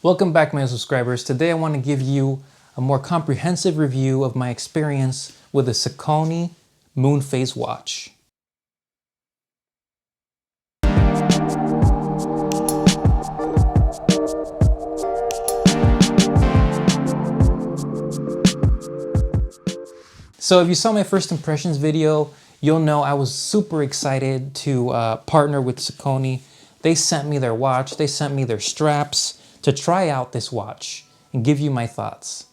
Welcome back, my subscribers. Today I want to give you a more comprehensive review of my experience with the Sekoni moon phase watch. So if you saw my first impressions video, you'll know I was super excited to partner with Sekoni. They sent me their watch, they sent me their straps to try out this watch and give you my thoughts.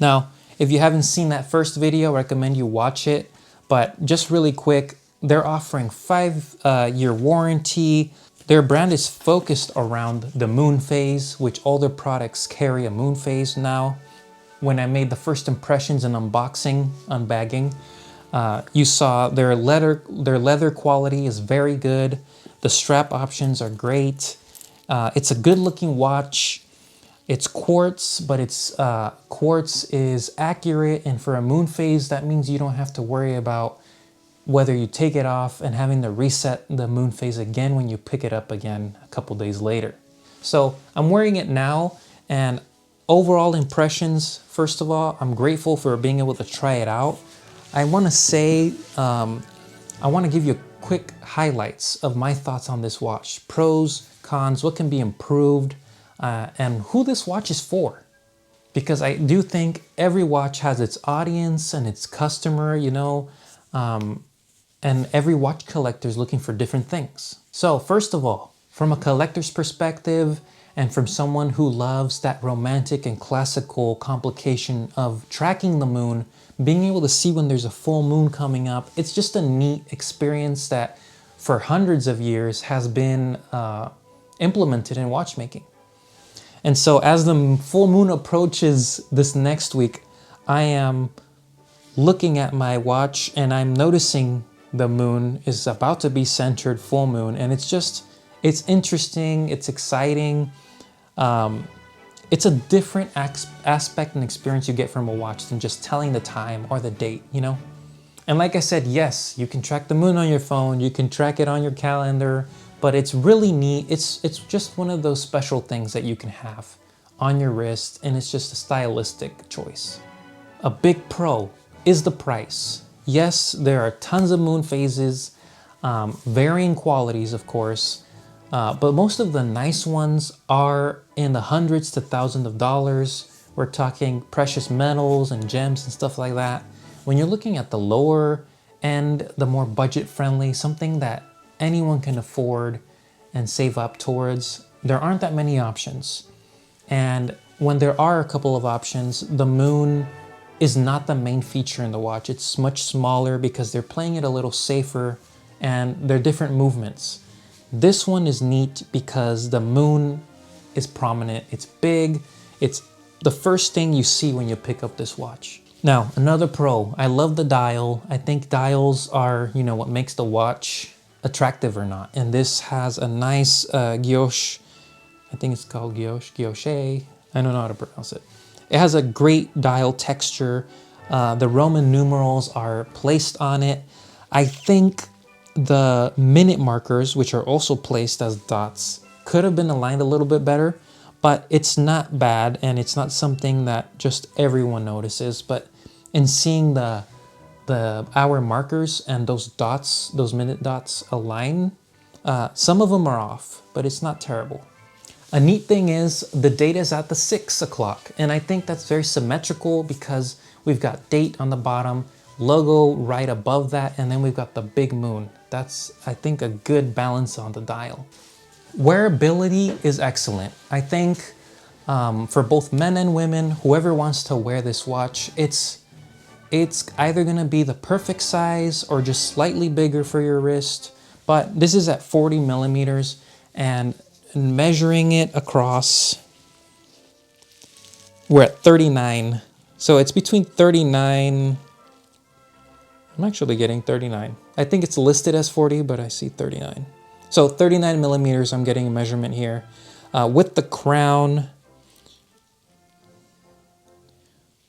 Now, if you haven't seen that first video, I recommend you watch it. But just really quick, they're offering 5-year warranty. Their brand is focused around the moon phase, which all their products carry a moon phase now. When I made the first impressions and unbagging, you saw their leather quality is very good. The strap options are great. It's a good looking watch. It's quartz, but quartz is accurate, and for a moon phase, that means you don't have to worry about whether you take it off and having to reset the moon phase again when you pick it up again a couple days later. So I'm wearing it now, and overall impressions, first of all, I'm grateful for being able to try it out. I want to say, I want to give you quick highlights of my thoughts on this watch. Pros, cons, what can be improved, and who this watch is for. Because I do think every watch has its audience and its customer, you know, and every watch collector is looking for different things. So first of all, from a collector's perspective, and from someone who loves that romantic and classical complication of tracking the moon, being able to see when there's a full moon coming up, it's just a neat experience that for hundreds of years has been implemented in watchmaking. And so as the full moon approaches this next week, I am looking at my watch and I'm noticing the moon is about to be centered full moon. And it's interesting, it's exciting. It's a different aspect and experience you get from a watch than just telling the time or the date, you know? And like I said, yes, you can track the moon on your phone, you can track it on your calendar, but it's really neat. It's just one of those special things that you can have on your wrist, and it's just a stylistic choice. A big pro is the price. Yes, there are tons of moon phases, varying qualities, of course, but most of the nice ones are in the hundreds to thousands of dollars. We're talking precious metals and gems and stuff like that. When you're looking at the lower end, the more budget friendly, something that anyone can afford and save up towards, there aren't that many options. And when there are a couple of options, the moon is not the main feature in the watch. It's much smaller because they're playing it a little safer and they're different movements. This one is neat because the moon is prominent, it's big, it's the first thing you see when you pick up this watch. Now, another pro, I love the dial. I think dials are, you know, what makes the watch attractive or not. And this has a nice guilloche, I think it's called guilloche, I don't know how to pronounce it. It has a great dial texture. The Roman numerals are placed on it. I think the minute markers, which are also placed as dots, could have been aligned a little bit better, but it's not bad, and it's not something that just everyone notices. But in seeing the hour markers and those dots, those minute dots align, some of them are off, but it's not terrible. A neat thing is the date is at the 6 o'clock, and I think that's very symmetrical because we've got date on the bottom, logo right above that, and then we've got the big moon. That's, I think, a good balance on the dial. Wearability is excellent. I think for both men and women, whoever wants to wear this watch, it's either gonna be the perfect size or just slightly bigger for your wrist. But this is at 40 millimeters, and measuring it across, we're at 39. So it's between 39, I'm actually getting 39. I think it's listed as 40, but I see 39. So 39 millimeters, I'm getting a measurement here. With the crown,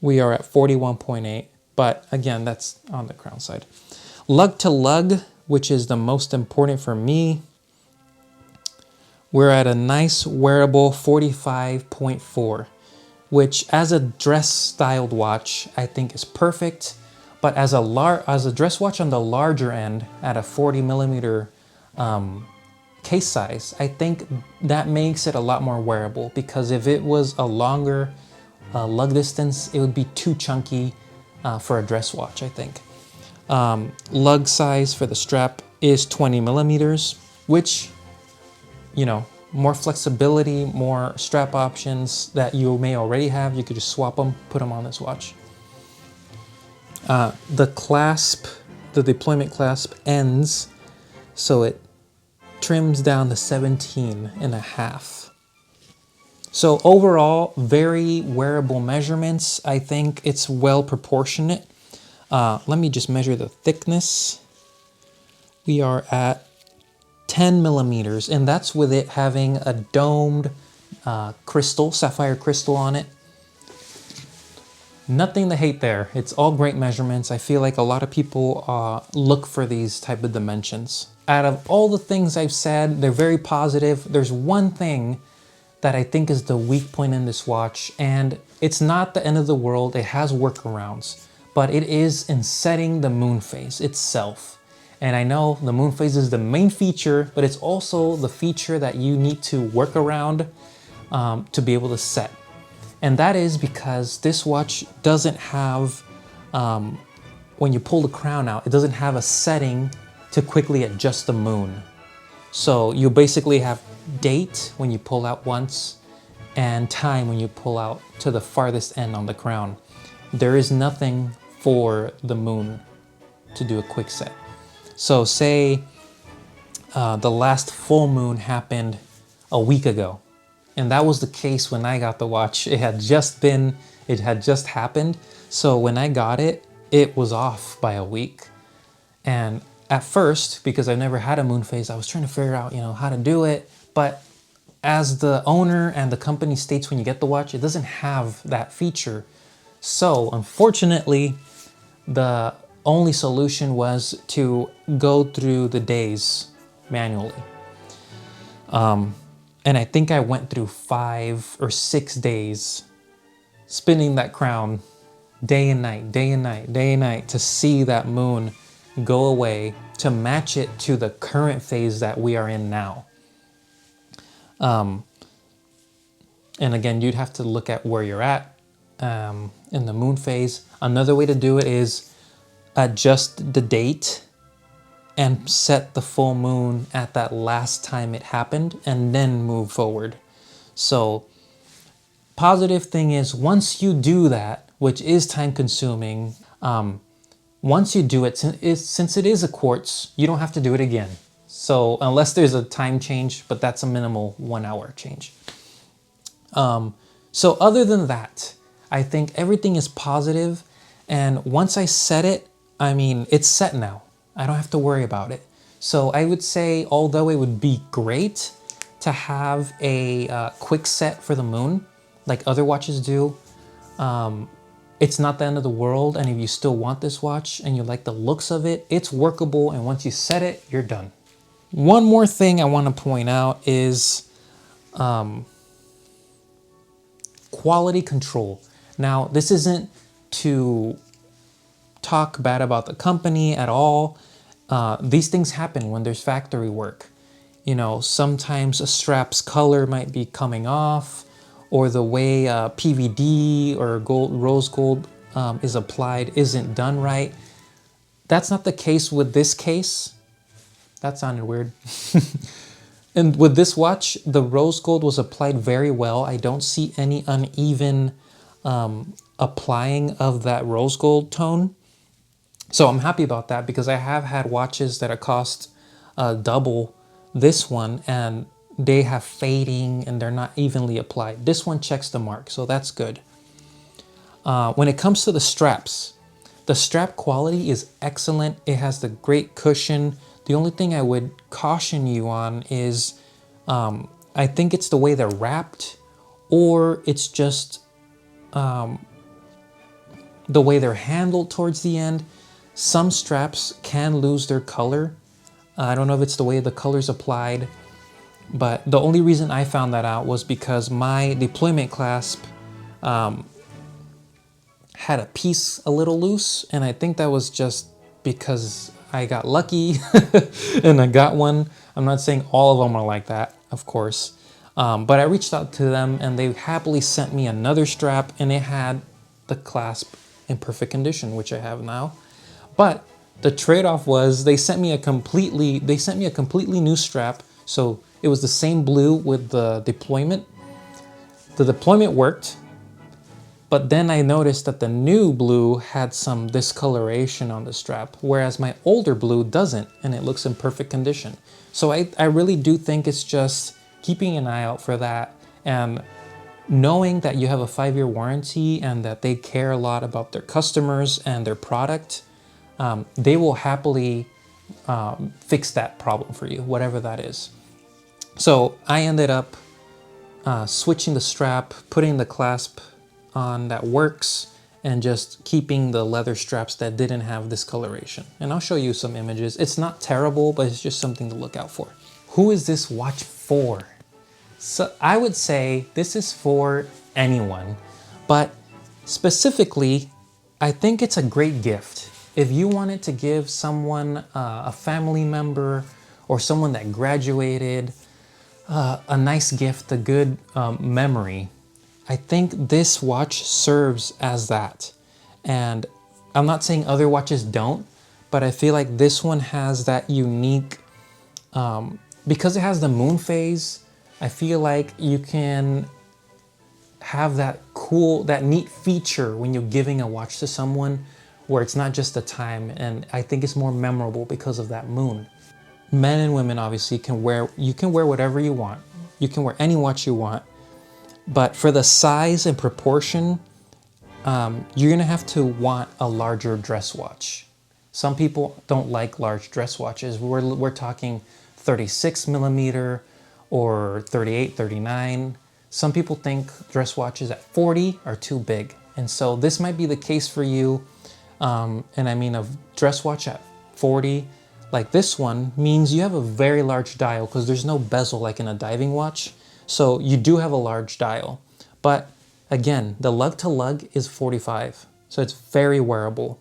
we are at 41.8, but again, that's on the crown side. Lug to lug, which is the most important for me, we're at a nice wearable 45.4, which as a dress styled watch, I think is perfect. But as a dress watch on the larger end at a 40 millimeter case size, I think that makes it a lot more wearable, because if it was a longer lug distance, it would be too chunky for a dress watch, I think. Lug size for the strap is 20 millimeters, which, you know, more flexibility, more strap options that you may already have. You could just swap them, put them on this watch. The clasp, the deployment clasp ends, so it trims down to 17.5. So overall, very wearable measurements. I think it's well proportionate. Let me just measure the thickness. We are at 10 millimeters, and that's with it having a domed crystal, sapphire crystal on it. Nothing to hate there. It's all great measurements. I feel like a lot of people look for these type of dimensions. Out of all the things I've said, they're very positive. There's one thing that I think is the weak point in this watch, and it's not the end of the world. It has workarounds, but it is in setting the moon phase itself. And I know the moon phase is the main feature, but it's also the feature that you need to work around to be able to set. And that is because this watch doesn't have, when you pull the crown out, it doesn't have a setting to quickly adjust the moon. So you basically have date when you pull out once and time when you pull out to the farthest end on the crown. There is nothing for the moon to do a quick set. So say the last full moon happened a week ago. And that was the case when I got the watch. It had just happened. So when I got it, it was off by a week. And at first, because I've never had a moon phase, I was trying to figure out, you know, how to do it. But as the owner and the company states when you get the watch, it doesn't have that feature. So unfortunately, the only solution was to go through the days manually. And I think I went through 5 or 6 days spinning that crown day and night, day and night, day and night to see that moon go away, to match it to the current phase that we are in now. And again, you'd have to look at where you're at in the moon phase. Another way to do it is adjust the date and set the full moon at that last time it happened and then move forward. So positive thing is, once you do that, which is time consuming, once you do it, since it is a quartz, you don't have to do it again. So unless there's a time change, but that's a minimal 1 hour change. So other than that, I think everything is positive. And once I set it, I mean, it's set now. I don't have to worry about it. So I would say, although it would be great to have a quick set for the moon, like other watches do, it's not the end of the world. And if you still want this watch and you like the looks of it, it's workable. And once you set it, you're done. One more thing I want to point out is quality control. Now, this isn't to talk bad about the company at all. These things happen when there's factory work. You know, sometimes a strap's color might be coming off, or the way PVD or rose gold is applied isn't done right. That's not the case with this case. That sounded weird. And with this watch, the rose gold was applied very well. I don't see any uneven applying of that rose gold tone. So I'm happy about that, because I have had watches that cost double this one and they have fading and they're not evenly applied. This one checks the mark, so that's good. When it comes to the straps, the strap quality is excellent. It has the great cushion. The only thing I would caution you on is I think it's the way they're wrapped, or it's just the way they're handled towards the end. Some straps can lose their color. I don't know if it's the way the color's applied But the only reason I found that out was because my deployment clasp had a piece a little loose, and I think that was just because I got lucky and I got one. I'm not saying all of them are like that, of course, but I reached out to them and they happily sent me another strap, and it had the clasp in perfect condition, which I have now. But the trade-off was they sent me a completely new strap. So it was the same blue with the deployment. The deployment worked, but then I noticed that the new blue had some discoloration on the strap, whereas my older blue doesn't, and it looks in perfect condition. So I really do think it's just keeping an eye out for that, and knowing that you have a 5-year warranty and that they care a lot about their customers and their product. They will happily fix that problem for you, whatever that is. So I ended up switching the strap, putting the clasp on that works, and just keeping the leather straps that didn't have discoloration. And I'll show you some images. It's not terrible, but it's just something to look out for. Who is this watch for? So I would say this is for anyone, but specifically, I think it's a great gift. If you wanted to give someone, a family member or someone that graduated, a nice gift, a good memory, I think this watch serves as that. And I'm not saying other watches don't, but I feel like this one has that unique, because it has the moon phase, I feel like you can have that cool, that neat feature when you're giving a watch to someone where it's not just the time, and I think it's more memorable because of that moon. Men and women obviously can wear whatever you want. You can wear any watch you want, but for the size and proportion, you're gonna have to want a larger dress watch. Some people don't like large dress watches. We're talking 36 millimeter or 38, 39. Some people think dress watches at 40 are too big. And so this might be the case for you. And I mean, a dress watch at 40, like this one, means you have a very large dial because there's no bezel like in a diving watch. So you do have a large dial. But again, the lug to lug is 45. So it's very wearable.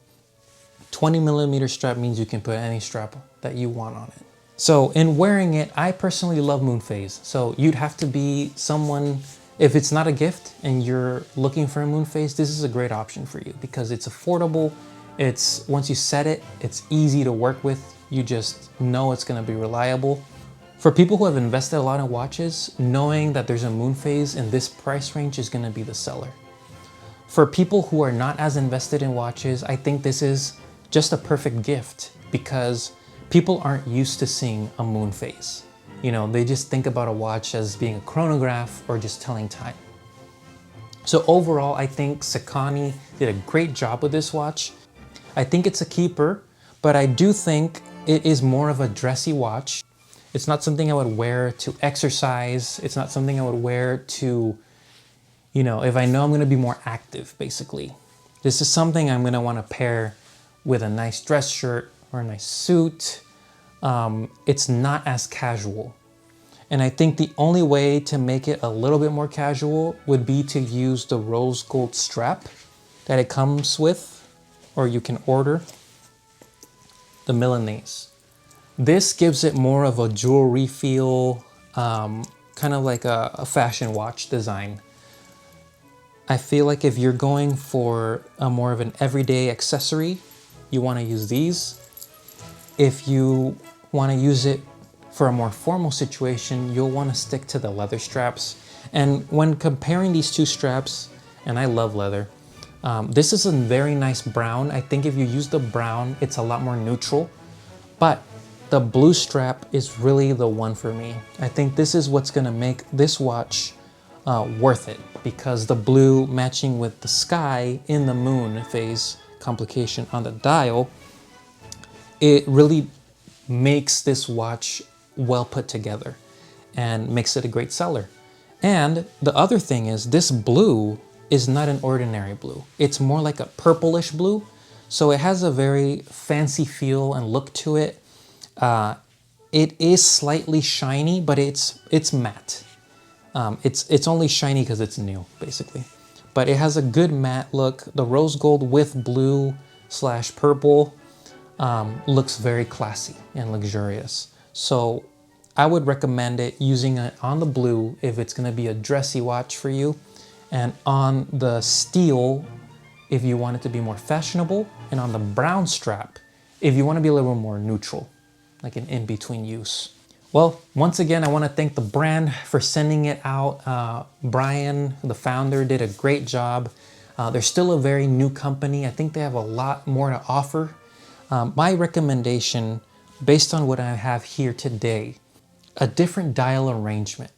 20 millimeter strap means you can put any strap that you want on it. So in wearing it, I personally love moon phase. So you'd have to be someone, if it's not a gift and you're looking for a moon phase, this is a great option for you because it's affordable. It's, once you set it, it's easy to work with. You just know it's gonna be reliable. For people who have invested a lot in watches, knowing that there's a moon phase in this price range is gonna be the seller. For people who are not as invested in watches, I think this is just a perfect gift because people aren't used to seeing a moon phase. You know, they just think about a watch as being a chronograph or just telling time. So overall, I think Sekoni did a great job with this watch. I think it's a keeper, but I do think it is more of a dressy watch. It's not something I would wear to exercise. It's not something I would wear to, you know, if I know I'm gonna be more active, basically. This is something I'm gonna wanna pair with a nice dress shirt or a nice suit. It's not as casual. And I think the only way to make it a little bit more casual would be to use the rose gold strap that it comes with, or you can order, the Milanese. This gives it more of a jewelry feel, kind of like a fashion watch design. I feel like if you're going for a more of an everyday accessory, you want to use these. If you want to use it for a more formal situation, you'll want to stick to the leather straps. And when comparing these two straps, and I love leather, this is a very nice brown. I think if you use the brown, it's a lot more neutral, but the blue strap is really the one for me. I think this is what's gonna make this watch worth it, because the blue matching with the sky in the moon phase complication on the dial, it really makes this watch well put together and makes it a great seller. And the other thing is this blue is not an ordinary blue. It's more like a purplish blue. So it has a very fancy feel and look to it. It is slightly shiny, but it's matte. It's only shiny because it's new, basically. But it has a good matte look. The rose gold with blue / purple looks very classy and luxurious. So I would recommend it, using it on the blue if it's going to be a dressy watch for you, and on the steel if you want it to be more fashionable, and on the brown strap if you want to be a little more neutral, like an in-between use. Well, once again, I want to thank the brand for sending it out. Brian, the founder, did a great job. They're still a very new company. I think they have a lot more to offer. My recommendation, based on what I have here today, a different dial arrangement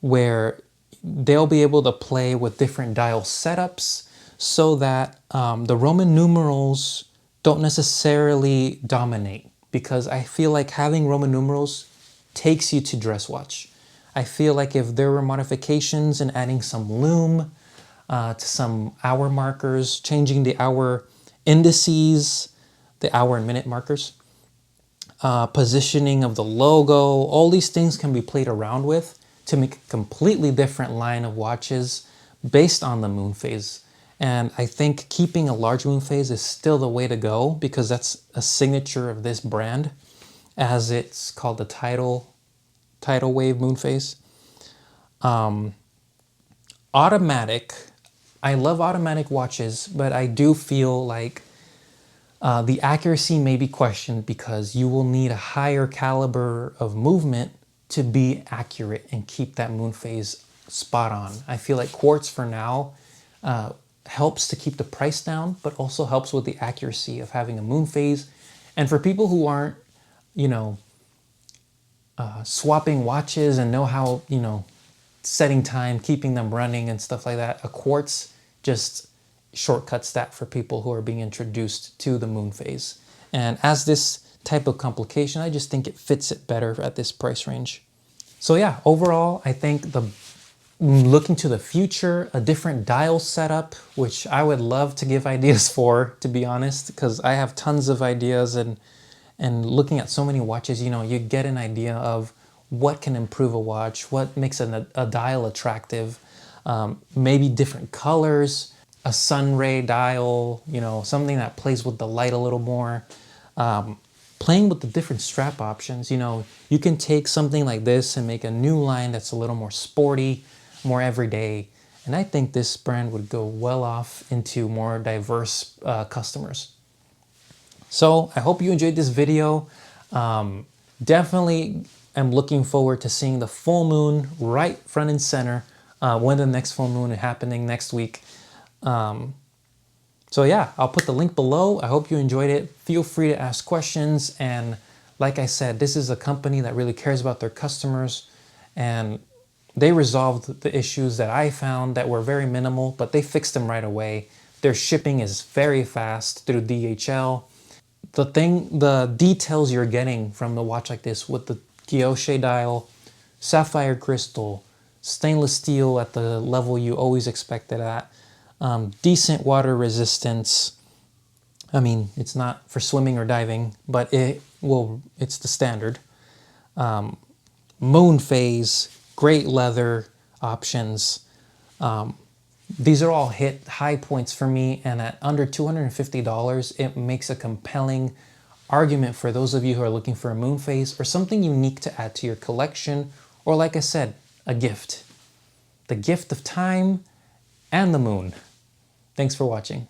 where they'll be able to play with different dial setups so that the Roman numerals don't necessarily dominate, because I feel like having Roman numerals takes you to dress watch. I feel like if there were modifications and adding some loom to some hour markers, changing the hour indices, the hour and minute markers, positioning of the logo, all these things can be played around with to make a completely different line of watches based on the moon phase. And I think keeping a large moon phase is still the way to go, because that's a signature of this brand, as it's called the Tidal wave moon phase. Automatic, I love automatic watches, but I do feel like the accuracy may be questioned, because you will need a higher caliber of movement to be accurate and keep that moon phase spot on. I feel like Quartz for now helps to keep the price down, but also helps with the accuracy of having a moon phase. And for people who aren't, swapping watches and know how, setting time, keeping them running and stuff like that, a Quartz just shortcuts that for people who are being introduced to the moon phase. And as this type of complication, I just think it fits it better at this price range. So yeah, overall, I think looking to the future, a different dial setup, which I would love to give ideas for, to be honest, because I have tons of ideas, and looking at so many watches, you get an idea of what can improve a watch, what makes a dial attractive, maybe different colors, a sun ray dial, something that plays with the light a little more, playing with the different strap options. You can take something like this and make a new line that's a little more sporty, more everyday. And I think this brand would go well off into more diverse customers. So I hope you enjoyed this video. Definitely am looking forward to seeing the full moon right front and center when the next full moon is happening next week. So yeah, I'll put the link below. I hope you enjoyed it. Feel free to ask questions. And like I said, this is a company that really cares about their customers, and they resolved the issues that I found that were very minimal, but they fixed them right away. Their shipping is very fast through DHL. The details you're getting from the watch like this, with the Guilloche dial, sapphire crystal, stainless steel at the level you always expect it at, decent water resistance. I mean, it's not for swimming or diving, but it's the standard. Moon phase, great leather options. These are all hit high points for me, and at under $250, it makes a compelling argument for those of you who are looking for a moon phase or something unique to add to your collection, or like I said, a gift. The gift of time and the moon. Thanks for watching.